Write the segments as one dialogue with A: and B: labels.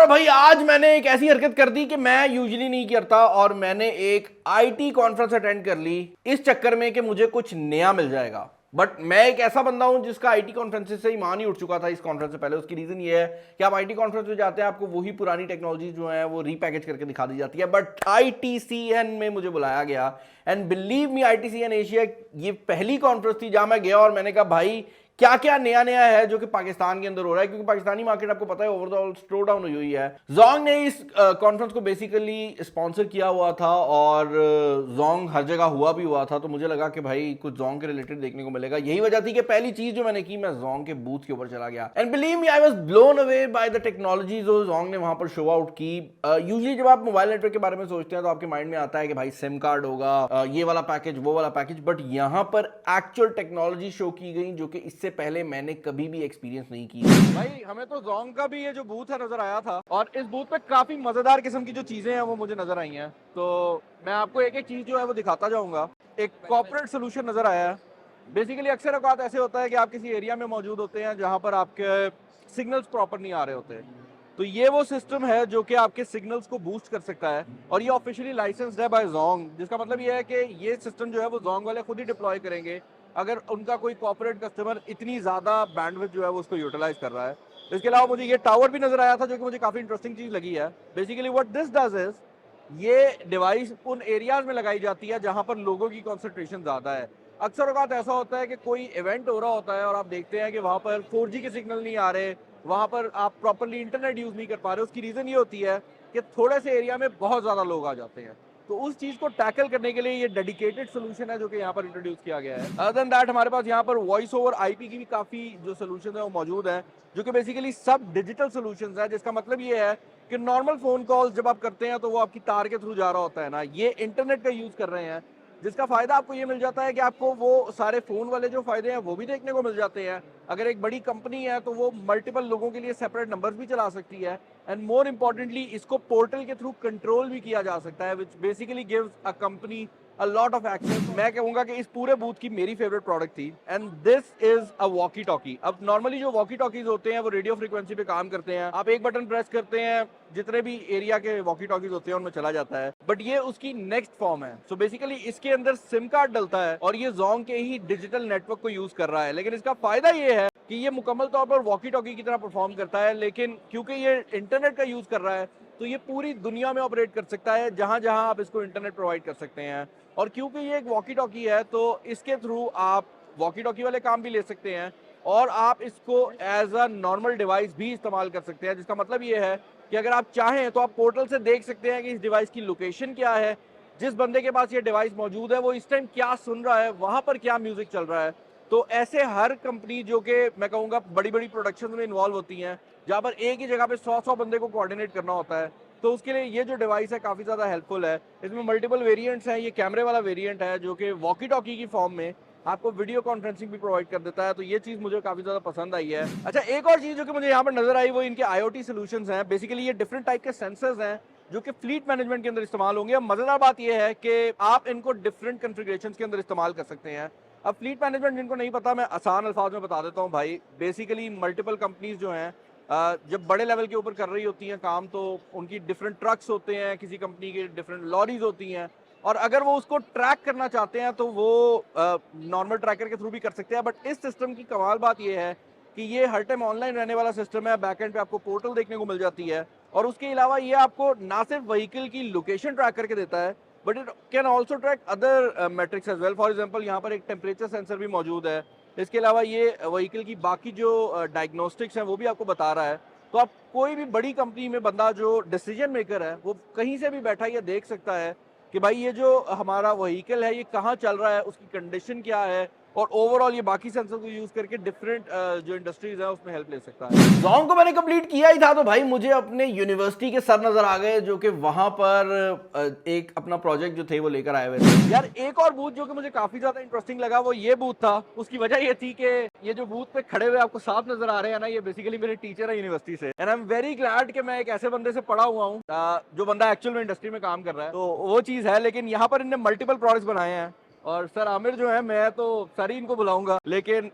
A: भाई आज मैंने एक ऐसी हरकत कर दी कि मैं यूजुअली नहीं करता और मैंने एक आईटी कॉन्फ्रेंस अटेंड कर ली इस चक्कर में कि मुझे कुछ नया मिल जाएगा। बट मैं एक ऐसा बंदा हूं जिसका आईटी कॉन्फ्रेंस से ईमान ही उठ चुका था इस कॉन्फ्रेंस से पहले। उसकी रीजन ये है कि आप आईटी कॉन्फ्रेंस में जाते हैं, आपको वही पुरानी टेक्नोलॉजी जो है वो रीपैकेज करके दिखा दी जाती है। बट आईटीसीएन में मुझे बुलाया गया एंड बिलीव मी, आईटीसीएन एशिया ये पहली कॉन्फ्रेंस थी जहां मैं गया और मैंने कहा भाई क्या क्या नया नया है जो कि पाकिस्तान के अंदर हो रहा है, क्योंकि पाकिस्तानी मार्केट आपको पता है ओवरऑल स्लो डाउन हुई हुई है। जोंग ने इस कॉन्फ्रेंस को बेसिकली स्पॉन्सर किया हुआ था और जोंग हर जगह हुआ भी हुआ था, तो मुझे लगा कि भाई कुछ जोंग के रिलेटेड देखने को मिलेगा। यही वजह थी कि पहली चीज जो मैंने की, मैं जोंग के बूथ के ऊपर चला गया and believe me I was blown away by the technology जो जोंग ने वहां पर शो आउट की। यूजुअली जब आप मोबाइल नेटवर्क के बारे में सोचते हैं तो आपके माइंड में आता है कि भाई सिम कार्ड होगा, ये वाला पैकेज वो वाला पैकेज, बट यहां पर एक्चुअल टेक्नोलॉजी शो की गई जो कि इससे पहले मैंने कभी भी एक्सपीरियंस नहीं की।
B: भाई हमें तो जोंग का भी ये जो बूथ है नजर आया था और इस बूथ पे काफी मजेदार किस्म की जो चीजें हैं वो मुझे नजर आई हैं। तो मैं आपको एक एक चीज जो है वो दिखाता जाऊंगा। एक कॉर्पोरेट सोल्यूशन नजर आया है। बेसिकली अक्सर औकात ऐसे होता है कि आप किसी एरिया में मौजूद होते हैं जहां पर आपके सिग्नल्स प्रॉपर नहीं आ रहे होते, तो ये वो सिस्टम है जो कि आपके सिग्नल्स को बूस्ट कर सकता है और ये ऑफिशियली लाइसेंस्ड है बाय जोंग, जिसका मतलब ये है कि ये सिस्टम जो है वो जोंग वाले खुद ही डिप्लॉय करेंगे अगर उनका कोई कॉर्पोरेट कस्टमर इतनी ज़्यादा बैंडविड्थ जो है वो उसको यूटिलाइज कर रहा है। इसके अलावा मुझे ये टावर भी नजर आया था जो कि मुझे काफ़ी इंटरेस्टिंग चीज़ लगी है। Basically what this does is ये डिवाइस उन एरियाज में लगाई जाती है जहां पर लोगों की कॉन्सेंट्रेशन ज़्यादा है। अक्सर औकात ऐसा होता है कि कोई इवेंट हो रहा होता है और आप देखते हैं कि वहाँ पर 4G के सिग्नल नहीं आ रहे, वहाँ पर आप प्रॉपरली इंटरनेट यूज़ नहीं कर पा रहे। उसकी रीज़न ये होती है कि थोड़े से एरिया में बहुत ज़्यादा लोग आ जाते हैं। तो उस चीज को टैकल करने के लिए ये डेडिकेटेड सोल्यूशन है जो कि यहाँ पर इंट्रोड्यूस किया गया है। अदर देन दैट हमारे पास यहाँ पर वॉइस ओवर आईपी की भी काफी जो सोल्यूशन है वो मौजूद है, जो कि बेसिकली सब डिजिटल सोल्यूशन है। जिसका मतलब ये है कि नॉर्मल फोन कॉल जब आप करते हैं तो वो आपकी तार के थ्रू जा रहा होता है ना, ये इंटरनेट का यूज कर रहे हैं, जिसका फायदा आपको ये मिल जाता है कि आपको वो सारे फोन वाले जो फायदे हैं वो भी देखने को मिल जाते हैं। अगर एक बड़ी कंपनी है तो वो मल्टीपल लोगों के लिए सेपरेट नंबर्स भी चला सकती है एंड मोर इंपॉर्टेंटली इसको पोर्टल के थ्रू कंट्रोल भी किया जा सकता है, which basically gives a company a lot of access. मैं कहूंगा कि इस पूरे बूथ की मेरी फेवरेट प्रोडक्ट थी and this is a walkie talkie. अब नॉर्मली जो वॉकी टॉकीज होते हैं वो रेडियो फ्रीक्वेंसी पे काम करते हैं, आप एक बटन प्रेस करते हैं जितने भी एरिया के वॉकी टॉकीज होते हैं उनमें चला जाता है, बट ये उसकी नेक्स्ट फॉर्म है। सो बेसिकली इसके अंदर सिम कार्ड डलता है और ये जोंग के ही डिजिटल नेटवर्क को यूज कर रहा है। लेकिन इसका फायदा ये है कि ये मुकम्मल तौर पर वॉकी टॉकी की तरह परफॉर्म करता है, लेकिन क्योंकि ये इंटरनेट का यूज कर रहा है तो ये पूरी दुनिया में ऑपरेट कर सकता है जहां जहां आप इसको इंटरनेट प्रोवाइड कर सकते हैं। और क्योंकि ये एक वॉकी टॉकी है तो इसके थ्रू आप वॉकी टॉकी वाले काम भी ले सकते हैं और आप इसको एज अ नॉर्मल डिवाइस भी इस्तेमाल कर सकते हैं। जिसका मतलब ये है कि अगर आप चाहें तो आप पोर्टल से देख सकते हैं कि इस डिवाइस की लोकेशन क्या है, जिस बंदे के पास ये डिवाइस मौजूद है वो इस टाइम क्या सुन रहा है, वहां पर क्या म्यूजिक चल रहा है। तो ऐसे हर कंपनी जो कि मैं कहूँगा बड़ी बड़ी प्रोडक्शन में इन्वॉल्व होती हैं, जहाँ पर एक ही जगह पे 100 बंदे को कोऑर्डिनेट करना होता है, तो उसके लिए ये जो डिवाइस है काफ़ी ज़्यादा हेल्पफुल है। इसमें मल्टीपल वेरिएंट्स हैं। ये कैमरे वाला वेरिएंट है जो कि वॉकी टॉकी की फॉर्म में आपको वीडियो कॉन्फ्रेंसिंग भी प्रोवाइड कर देता है, तो ये चीज़ मुझे काफ़ी ज़्यादा पसंद आई है। अच्छा, एक और चीज़ जो कि मुझे यहाँ पर नजर आई वो इनके IoT सॉल्यूशंस हैं। बेसिकली ये डिफरेंट टाइप के सेंसर्स हैं जो कि फ्लीट मैनेजमेंट के अंदर इस्तेमाल होंगे। अब मजेदार बात यह है कि आप इनको डिफरेंट कॉन्फ़िगरेशंस के अंदर इस्तेमाल कर सकते हैं। अब फ्लीट मैनेजमेंट जिनको नहीं पता, मैं आसान अल्फाज में बता देता हूँ भाई। बेसिकली मल्टीपल कंपनीज जो हैं जब बड़े लेवल के ऊपर कर रही होती हैं काम, तो उनकी डिफरेंट ट्रक्स होते हैं, किसी कंपनी की डिफरेंट लॉरीज होती हैं, और अगर वो उसको ट्रैक करना चाहते हैं तो वो नॉर्मल ट्रैकर के थ्रू भी कर सकते हैं। बट इस सिस्टम की कमाल बात यह है कि ये हर टाइम ऑनलाइन रहने वाला सिस्टम है। बैकएंड पे आपको पोर्टल देखने को मिल जाती है और उसके अलावा ये आपको ना सिर्फ व्हीकल की लोकेशन ट्रैक करके देता है, but it can also track other metrics as well. For example यहाँ पर एक टेम्परेचर सेंसर भी मौजूद है। इसके अलावा ये व्हीकल की बाकी जो डायग्नोस्टिक्स हैं वो भी आपको बता रहा है। तो आप कोई भी बड़ी कंपनी में बंदा जो डिसीजन मेकर है वो कहीं से भी बैठा ये देख सकता है कि भाई ये जो हमारा व्हीकल है ये कहाँ चल रहा है, उसकी कंडीशन क्या है, और ओवरऑल ये बाकी सेंसर को यूज करके डिफरेंट जो इंडस्ट्रीज है उसमें हेल्प ले सकता है।
A: जोंग को मैंने कंप्लीट किया ही था तो भाई मुझे अपने यूनिवर्सिटी के सर नजर आ गए जो कि वहां पर एक अपना प्रोजेक्ट जो थे वो लेकर आए हुए थे।
B: यार एक और बूथ जो कि मुझे काफी ज्यादा इंटरेस्टिंग लगा वो ये बूथ था। उसकी वजह ये थी कि ये जो बूथ पे खड़े हुए आपको साफ नजर आ रहे हैं ना, ये बेसिकली मेरे टीचर है यूनिवर्सिटी से, and I am very glad कि मैं एक ऐसे बंदे से पढ़ा हुआ हूँ जो बंदा एक्चुअल में इंडस्ट्री में काम कर रहा है। तो वो चीज है। लेकिन यहाँ पर इन्होंने मल्टीपल प्रोडक्ट्स बनाए हैं और सर आमिर जो है, मैं तो सर ही इनको बुलाऊंगा, लेकिन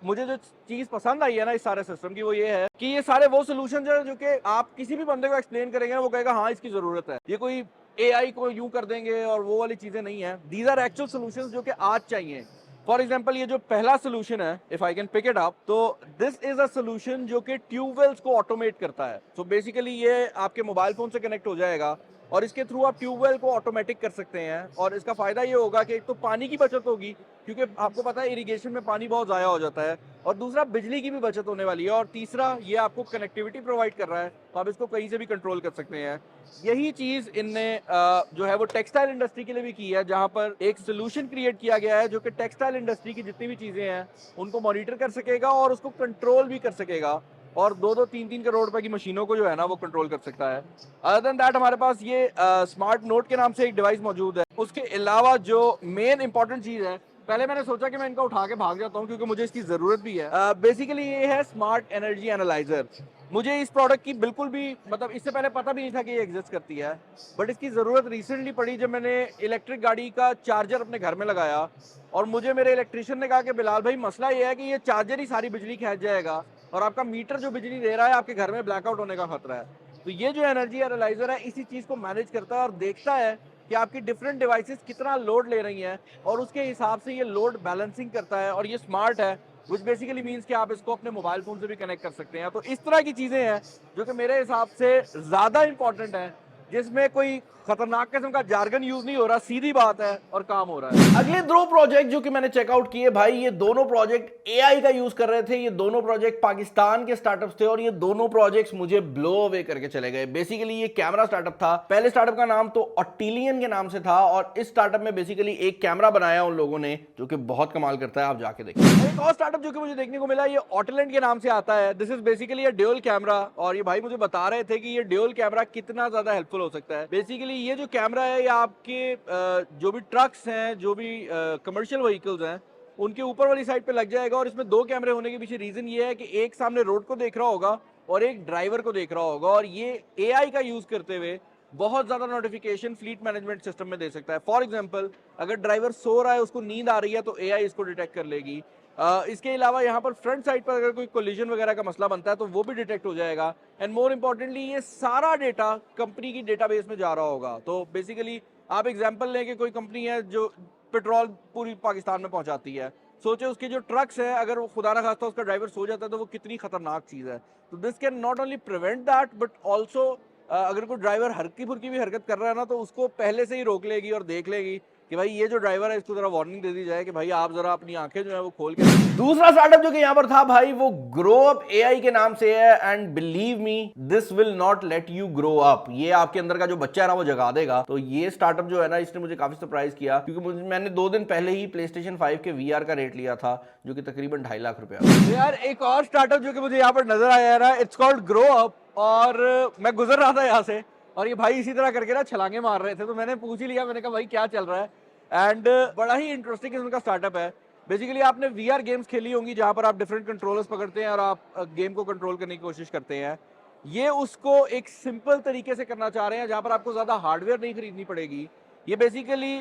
B: मुझे जो चीज पसंद आई है ना इस सारे सिस्टम की, वो ये है कि ये सारे वो सोल्यूशन है जो कि आप किसी भी बंदे को एक्सप्लेन करेंगे ना, वो कहेगा हाँ इसकी जरूरत है। ये कोई एआई को यूं कर देंगे और वो वाली चीजें नहीं है। दीज आर एक्चुअल सोल्यूशन जो कि आज चाहिए। फॉर एग्जाम्पल ये जो पहला सोल्यूशन है, if I can pick it up, तो दिस इज अ सोल्यूशन जो कि ट्यूबवेल्स को ऑटोमेट करता है। सो बेसिकली ये आपके मोबाइल फोन से कनेक्ट हो जाएगा और इसके थ्रू आप ट्यूबवेल को ऑटोमेटिक कर सकते हैं। और इसका फायदा ये होगा कि एक तो पानी की बचत होगी, क्योंकि आपको पता है इरिगेशन में पानी बहुत ज़ाया हो जाता है, और दूसरा बिजली की भी बचत होने वाली है, और तीसरा ये आपको कनेक्टिविटी प्रोवाइड कर रहा है, तो आप इसको कहीं से भी कंट्रोल कर सकते हैं। यही चीज़ इनने जो है वो टेक्सटाइल इंडस्ट्री के लिए भी की है, जहाँ पर एक सोल्यूशन क्रिएट किया गया है जो कि टेक्सटाइल इंडस्ट्री की जितनी भी चीज़ें हैं उनको मॉनिटर कर सकेगा और उसको कंट्रोल भी कर सकेगा, और 2-2, 3-3 करोड़ रुपए की मशीनों को जो है ना वो कंट्रोल कर सकता है। अदर देन दैट हमारे पास ये स्मार्ट नोट के नाम से एक डिवाइस मौजूद है। उसके अलावा जो मेन इंपॉर्टेंट चीज़ है, पहले मैंने सोचा कि मैं इनका उठा के भाग जाता हूँ क्योंकि मुझे इसकी ज़रूरत भी है। बेसिकली ये है स्मार्ट एनर्जी एनालाइजर। मुझे इस प्रोडक्ट की बिल्कुल भी मतलब इससे पहले पता भी नहीं था कि ये एग्जिस्ट करती है, बट इसकी ज़रूरत रिसेंटली पड़ी जब मैंने इलेक्ट्रिक गाड़ी का चार्जर अपने घर में लगाया, और मुझे मेरे इलेक्ट्रिशियन ने कहा कि बिलाल भाई मसला ये है कि ये चार्जर ही सारी बिजली खींच जाएगा और आपका मीटर जो बिजली दे रहा है आपके घर में ब्लैकआउट होने का खतरा है। तो ये जो एनर्जी एनालाइजर है इसी चीज़ को मैनेज करता है और देखता है कि आपकी डिफरेंट डिवाइसेस कितना लोड ले रही हैं, और उसके हिसाब से ये लोड बैलेंसिंग करता है। और ये स्मार्ट है, विच बेसिकली मीन्स कि आप इसको अपने मोबाइल फोन से भी कनेक्ट कर सकते हैं। तो इस तरह की चीज़ें हैं जो कि मेरे हिसाब से ज़्यादा इंपॉर्टेंट है, जिसमें कोई खतरनाक किस्म का जार्गन यूज नहीं हो रहा, सीधी बात है और काम हो रहा है।
A: अगले दो प्रोजेक्ट जो कि मैंने चेकआउट किए भाई, ये दोनों प्रोजेक्ट एआई का यूज कर रहे थे। ये दोनों प्रोजेक्ट पाकिस्तान के स्टार्टअप्स थे और ये दोनों प्रोजेक्ट्स मुझे ब्लो अवे करके चले गए। बेसिकली ये कैमरा स्टार्टअप था। पहले स्टार्टअप का नाम तो ऑटिलियन के नाम से था, और इस स्टार्टअप में बेसिकली एक कैमरा बनाया उन लोगों ने जो कि बहुत कमाल करता है, आप जाके देखिए। एक और स्टार्टअप जो कि मुझे देखने को मिला, ये ऑटिलैंड के नाम से आता है। This is basically a dual camera, और ये भाई मुझे बता रहे थे कि ये ड्यूल कैमरा कितना ज्यादा हेल्पफुल हो सकता है। बेसिकली ये जो कैमरा है ये आपके जो भी ट्रक्स हैं, जो भी कमर्शियल व्हीकल्स हैं, उनके ऊपर वाली साइड पे लग जाएगा। और इसमें दो कैमरे होने के पीछे रीजन ये है कि एक सामने रोड को देख रहा होगा और एक ड्राइवर को देख रहा होगा, और ये एआई का यूज करते हुए बहुत ज्यादा नोटिफिकेशन फ्लीट मैनेजमेंट सिस्टम में दे सकता है। फॉर एग्जांपल अगर ड्राइवर सो रहा है, उसको नींद आ रही है, तो एआई इसको डिटेक्ट कर लेगी। इसके अलावा यहाँ पर फ्रंट साइड पर अगर कोई कोलिजन वगैरह का मसला बनता है तो वो भी डिटेक्ट हो जाएगा। एंड मोर इंपॉर्टेंटली ये सारा डेटा कंपनी की डेटाबेस में जा रहा होगा। तो बेसिकली आप एग्जांपल लें कि कोई कंपनी है जो पेट्रोल पूरी पाकिस्तान में पहुंचाती है, सोचे उसके जो ट्रक्स हैं, अगर वो खुदा ना खास्ता उसका ड्राइवर सो जाता है तो वो कितनी खतरनाक चीज़ है। तो this can not only prevent that but also अगर कोई ड्राइवर हल्की फुल्की भी हरकत कर रहा है ना, तो उसको पहले से ही रोक लेगी और देख लेगी कि भाई ये जो ड्राइवर है इसको जरा वार्निंग दे दी जाए कि भाई आप जरा अपनी आंखें जो है वो खोल के। दूसरा स्टार्टअप जो कि यहाँ पर था भाई, वो ग्रो अप एआई के नाम से है। And believe me, this will not let you grow up. ये आपके अंदर का जो बच्चा है ना वो जगा देगा। तो ये स्टार्टअप जो है ना, इसने मुझे काफी सरप्राइज किया, क्योंकि मैंने 2 दिन पहले ही PlayStation 5 के VR का रेट लिया था जो कि तकरीबन 2.5 लाख रुपया।
B: तो यार एक और स्टार्टअप जो कि मुझे यहाँ पर नजर आया है ना, इट्स कॉल्ड ग्रो अप। और मैं गुजर रहा था यहाँ से और ये भाई इसी तरह करके ना छलांगे मार रहे थे, तो मैंने पूछ ही लिया, मैंने कहा भाई क्या चल रहा है। एंड बड़ा ही इंटरेस्टिंग किस्म का स्टार्टअप है। बेसिकली आपने VR गेम्स खेली होंगी जहां पर आप डिफरेंट कंट्रोलर्स पकड़ते हैं और आप गेम को कंट्रोल करने की कोशिश करते हैं। ये उसको एक सिंपल तरीके से करना चाह रहे हैं जहां पर आपको ज्यादा हार्डवेयर नहीं खरीदनी पड़ेगी। ये बेसिकली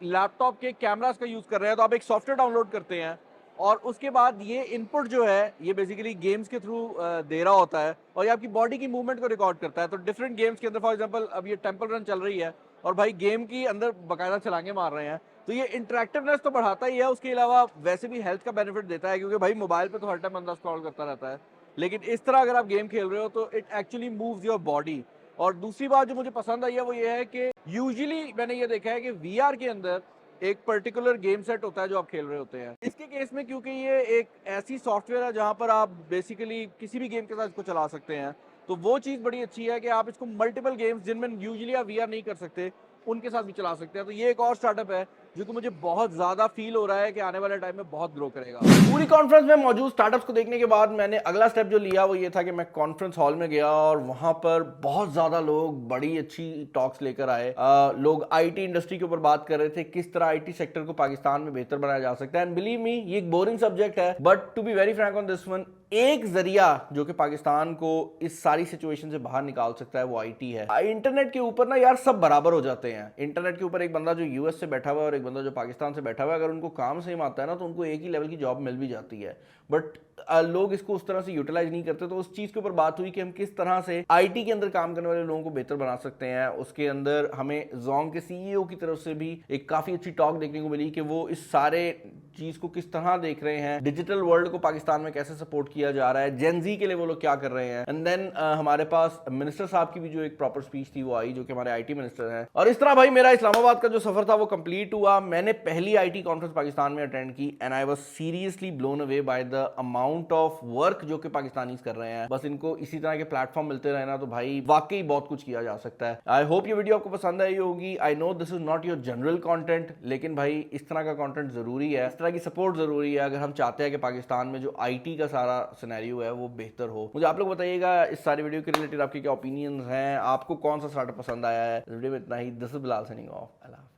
B: लैपटॉप के कैमरास का यूज कर रहे हैं। तो आप एक सॉफ्टवेयर डाउनलोड करते हैं और उसके बाद ये इनपुट जो है ये बेसिकली गेम्स के थ्रू दे रहा होता है, और ये आपकी बॉडी की मूवमेंट को रिकॉर्ड करता है। तो डिफरेंट गेम्स के अंदर फॉर एग्जांपल अब ये टेंपल रन चल रही है और भाई गेम की अंदर बाकायदा छलांगे मार रहे हैं, तो ये इंटरेक्टिवनेस तो बढ़ाता ही है, उसके अलावा वैसे भी हेल्थ का बेनिफिट देता है, क्योंकि भाई मोबाइल पे तो हर टाइम बंदा स्क्रॉल करता रहता है, लेकिन इस तरह अगर आप गेम खेल रहे हो तो it actually moves your body. और दूसरी बात जो मुझे पसंद आई है वो ये है कि यूजुअली मैंने ये देखा है कि VR के अंदर एक पर्टिकुलर गेम सेट होता है जो आप खेल रहे होते हैं। इसके केस में क्योंकि ये एक ऐसी सॉफ्टवेयर है जहां पर आप बेसिकली किसी भी गेम के साथ इसको चला सकते हैं, तो वो चीज़ बड़ी अच्छी है कि आप इसको मल्टीपल गेम्स जिनमें यूजुअली आप VR नहीं कर सकते उनके साथ भी चला सकते हैं। तो ये एक और स्टार्टअप है जो कि मुझे बहुत ज़्यादा फील हो रहा है कि आने वाले टाइम में बहुत ग्रो करेगा।
A: पूरी कॉन्फ्रेंस में मौजूद स्टार्टअप्स को देखने के बाद मैंने अगला स्टेप जो लिया वो ये था कि मैं कॉन्फ्रेंस हॉल में गया और वहां पर बहुत ज़्यादा लोग बड़ी अच्छी टॉक्स लेकर आए। लोग IT इंडस्ट्री के ऊपर बात कर रहे थे, किस तरह IT सेक्टर को पाकिस्तान में बेहतर बनाया जा सकता है। एंड बिलीव मी, ये एक बोरिंग सब्जेक्ट है, but to be very frank on this one, एक जरिया जो कि पाकिस्तान को इस सारी सिचुएशन से बाहर निकाल सकता है वो आईटी है। इंटरनेट के ऊपर ना यार सब बराबर हो जाते हैं। इंटरनेट के ऊपर एक बंदा जो यूएस से बैठा हुआ है और एक बंदा जो पाकिस्तान से बैठा हुआ है, अगर उनको काम सेम आता है ना तो उनको एक ही लेवल की जॉब मिल भी जाती है। बट लोग इसको उस तरह से यूटिलाइज नहीं करते। तो उस चीज के ऊपर बात हुई कि हम किस तरह से आईटी के अंदर काम करने वाले लोगों को बेहतर बना सकते हैं। उसके अंदर हमें जोंग के सीईओ की तरफ से भी एक काफी अच्छी टॉक देखने को मिली कि वो इस सारे चीज को किस तरह देख रहे हैं, डिजिटल वर्ल्ड को पाकिस्तान में कैसे सपोर्ट किया जा रहा है, जेनजी के लिए वो लोग क्या कर रहे हैं। एंड देन हमारे पास मिनिस्टर साहब की भी जो एक प्रॉपर स्पीच थी वो आई, जो कि हमारे आईटी मिनिस्टर हैं। और इस तरह भाई मेरा इस्लामाबाद का जो सफर था वो कंप्लीट हुआ। मैंने पहली आईटी कॉन्फ्रेंस पाकिस्तान में अटेंड की and I was seriously blown away by the amount of work जो कि पाकिस्तानीज कर रहे हैं। बस इनको इसी तरह के प्लेटफॉर्म मिलते रहे ना तो भाई वाकई बहुत कुछ किया जा सकता है। आई होप ये वीडियो आपको पसंद आई होगी। I know this is not your general content, लेकिन भाई इस तरह का कंटेंट जरूरी है, इस तरह की सपोर्ट जरूरी है अगर हम चाहते हैं कि पाकिस्तान में जो आईटी का सारा सिनेरियो है वो बेहतर हो। मुझे आप लोग बताइएगा इस सारी वीडियो के रिलेटेड आपके क्या ओपिनियंस हैं, आपको कौन सा स्टार्टअप पसंद आया है। इस वीडियो में इतना ही। This is Bilal signing off. अल्लाह हाफिज़।